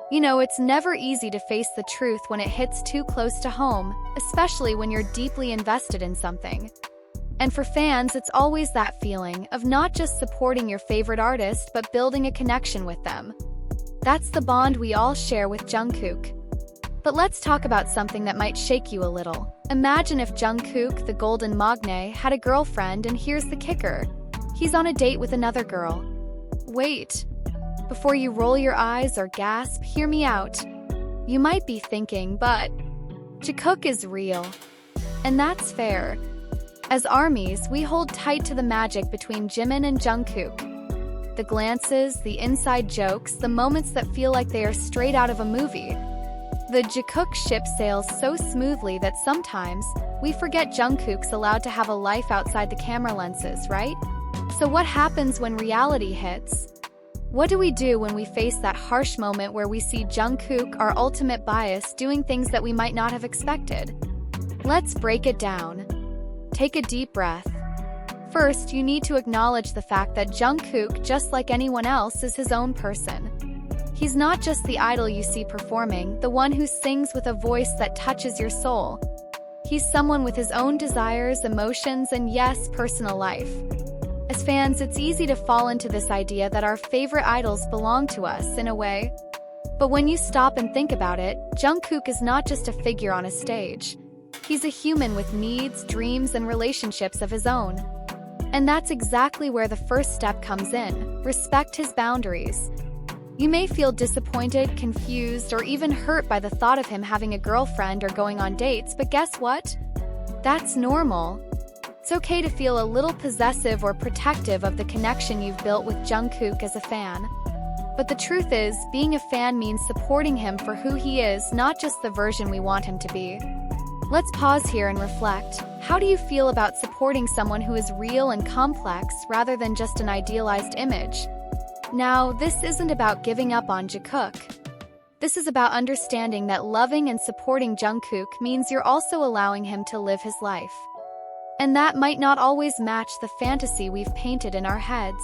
You know, it's never easy to face the truth when it hits too close to home, especially when you're deeply invested in something. And for fans, it's always that feeling of not just supporting your favorite artist but building a connection with them. That's the bond we all share with Jungkook. But let's talk about something that might shake you a little. Imagine if Jungkook, the golden magne, had a girlfriend, and here's the kicker. He's on a date with another girl. Wait. Before you roll your eyes or gasp, hear me out. You might be thinking, but Jikook is real. And that's fair. As ARMYs, we hold tight to the magic between Jimin and Jungkook. The glances, the inside jokes, the moments that feel like they are straight out of a movie. The Jikook ship sails so smoothly that sometimes we forget Jungkook's allowed to have a life outside the camera lenses, right? So what happens when reality hits? What do we do when we face that harsh moment where we see Jungkook, our ultimate bias, doing things that we might not have expected? Let's break it down. Take a deep breath. First, you need to acknowledge the fact that Jungkook, just like anyone else, is his own person. He's not just the idol you see performing, the one who sings with a voice that touches your soul. He's someone with his own desires, emotions, and yes, personal life. As fans, it's easy to fall into this idea that our favorite idols belong to us, in a way. But when you stop and think about it, Jungkook is not just a figure on a stage. He's a human with needs, dreams, and relationships of his own. And that's exactly where the first step comes in. Respect his boundaries. You may feel disappointed, confused, or even hurt by the thought of him having a girlfriend or going on dates, but guess what? That's normal. It's okay to feel a little possessive or protective of the connection you've built with Jungkook as a fan. But the truth is, being a fan means supporting him for who he is, not just the version we want him to be. Let's pause here and reflect. How do you feel about supporting someone who is real and complex rather than just an idealized image? Now, this isn't about giving up on Jikook. This is about understanding that loving and supporting Jungkook means you're also allowing him to live his life. And that might not always match the fantasy we've painted in our heads.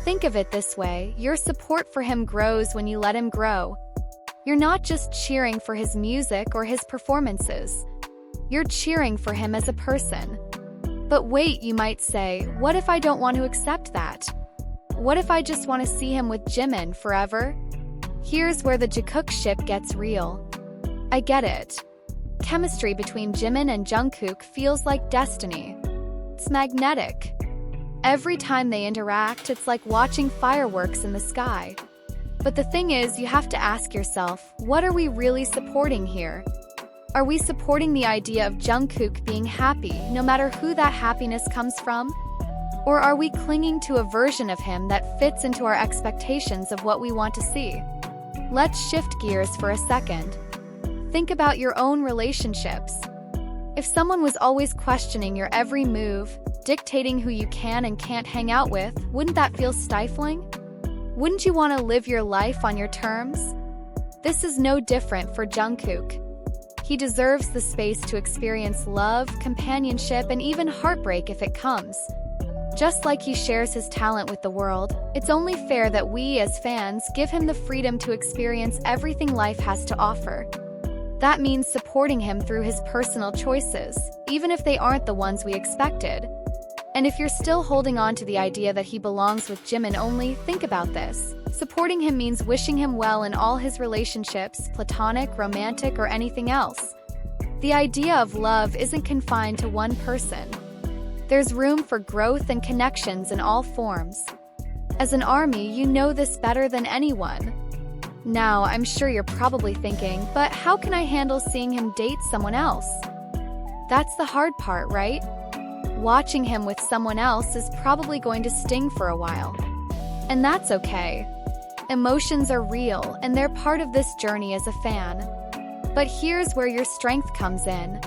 Think of it this way, your support for him grows when you let him grow. You're not just cheering for his music or his performances. You're cheering for him as a person. But wait, you might say, what if I don't want to accept that? What if I just want to see him with Jimin forever? Here's where the Jikook ship gets real. I get it. Chemistry between Jimin and Jungkook feels like destiny. It's magnetic. Every time they interact, it's like watching fireworks in the sky. But the thing is, you have to ask yourself, what are we really supporting here? Are we supporting the idea of Jungkook being happy, no matter who that happiness comes from? Or are we clinging to a version of him that fits into our expectations of what we want to see? Let's shift gears for a second. Think about your own relationships. If someone was always questioning your every move, dictating who you can and can't hang out with, wouldn't that feel stifling? Wouldn't you want to live your life on your terms? This is no different for Jungkook. He deserves the space to experience love, companionship, and even heartbreak if it comes. Just like he shares his talent with the world, it's only fair that we, as fans, give him the freedom to experience everything life has to offer. That means supporting him through his personal choices, even if they aren't the ones we expected. And if you're still holding on to the idea that he belongs with Jimin only, think about this. Supporting him means wishing him well in all his relationships, platonic, romantic, or anything else. The idea of love isn't confined to one person. There's room for growth and connections in all forms. As an ARMY, you know this better than anyone. Now, I'm sure you're probably thinking, but how can I handle seeing him date someone else? That's the hard part, right? Watching him with someone else is probably going to sting for a while. And that's okay. Emotions are real, and they're part of this journey as a fan. But here's where your strength comes in.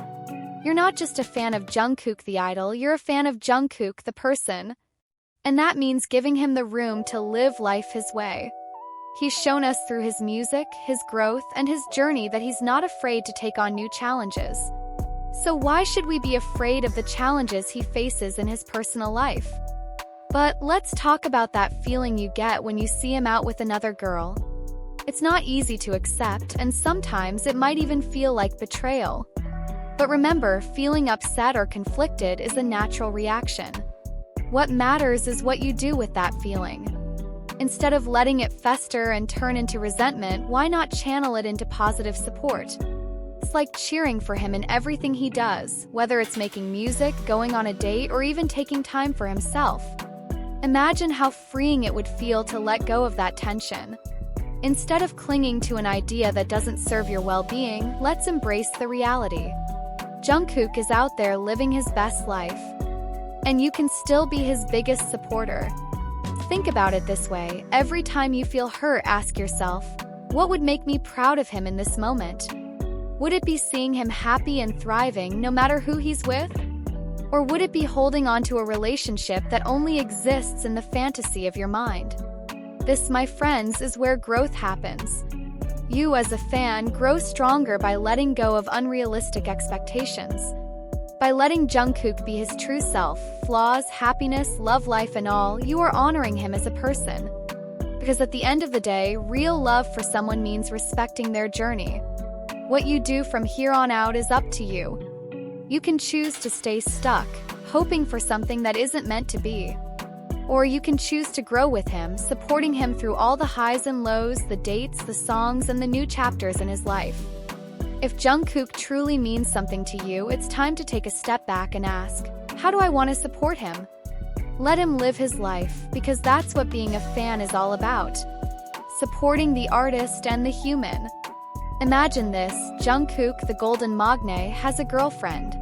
You're not just a fan of Jungkook the idol, you're a fan of Jungkook the person. And that means giving him the room to live life his way. He's shown us through his music, his growth, and his journey that he's not afraid to take on new challenges. So why should we be afraid of the challenges he faces in his personal life? But let's talk about that feeling you get when you see him out with another girl. It's not easy to accept, and sometimes it might even feel like betrayal. But remember, feeling upset or conflicted is a natural reaction. What matters is what you do with that feeling. Instead of letting it fester and turn into resentment, why not channel it into positive support? It's like cheering for him in everything he does, whether it's making music, going on a date, or even taking time for himself. Imagine how freeing it would feel to let go of that tension. Instead of clinging to an idea that doesn't serve your well-being, let's embrace the reality. Jungkook is out there living his best life, and you can still be his biggest supporter. Think about it this way: every time you feel hurt, ask yourself, what would make me proud of him in this moment? Would it be seeing him happy and thriving no matter who he's with? Or would it be holding on to a relationship that only exists in the fantasy of your mind? This, my friends, is where growth happens. You, as a fan, grow stronger by letting go of unrealistic expectations. By letting Jungkook be his true self, flaws, happiness, love life and all, you are honoring him as a person. Because at the end of the day, real love for someone means respecting their journey. What you do from here on out is up to you. You can choose to stay stuck, hoping for something that isn't meant to be. Or you can choose to grow with him, supporting him through all the highs and lows, the dates, the songs, and the new chapters in his life. If Jungkook truly means something to you, it's time to take a step back and ask, how do I want to support him? Let him live his life, because that's what being a fan is all about. Supporting the artist and the human. Imagine this: Jungkook, the golden magne, has a girlfriend.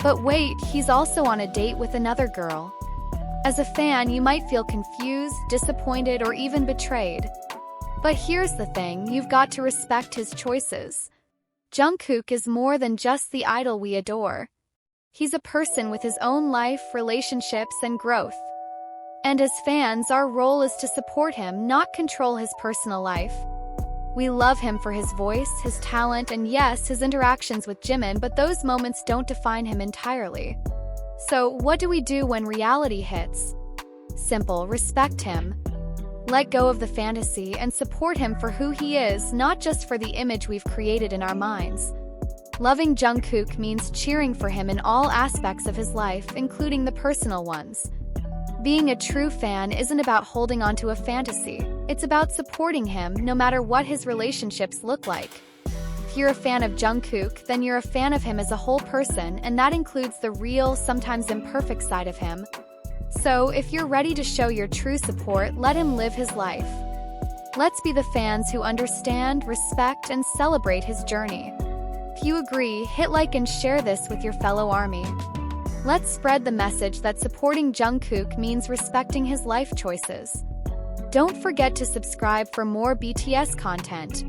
But wait, he's also on a date with another girl. As a fan, you might feel confused, disappointed, or even betrayed. But here's the thing: you've got to respect his choices. Jungkook is more than just the idol we adore. He's a person with his own life, relationships, and growth. And as fans, our role is to support him, not control his personal life. We love him for his voice, his talent, and yes, his interactions with Jimin, but those moments don't define him entirely. So, what do we do when reality hits? Simple: respect him. Let go of the fantasy and support him for who he is, not just for the image we've created in our minds. Loving Jungkook means cheering for him in all aspects of his life, including the personal ones. Being a true fan isn't about holding on to a fantasy. It's about supporting him no matter what his relationships look like. If you're a fan of Jungkook, then you're a fan of him as a whole person, and that includes the real, sometimes imperfect side of him. So, if you're ready to show your true support, let him live his life. Let's be the fans who understand, respect, and celebrate his journey. If you agree, hit like and share this with your fellow ARMY. Let's spread the message that supporting Jungkook means respecting his life choices. Don't forget to subscribe for more BTS content.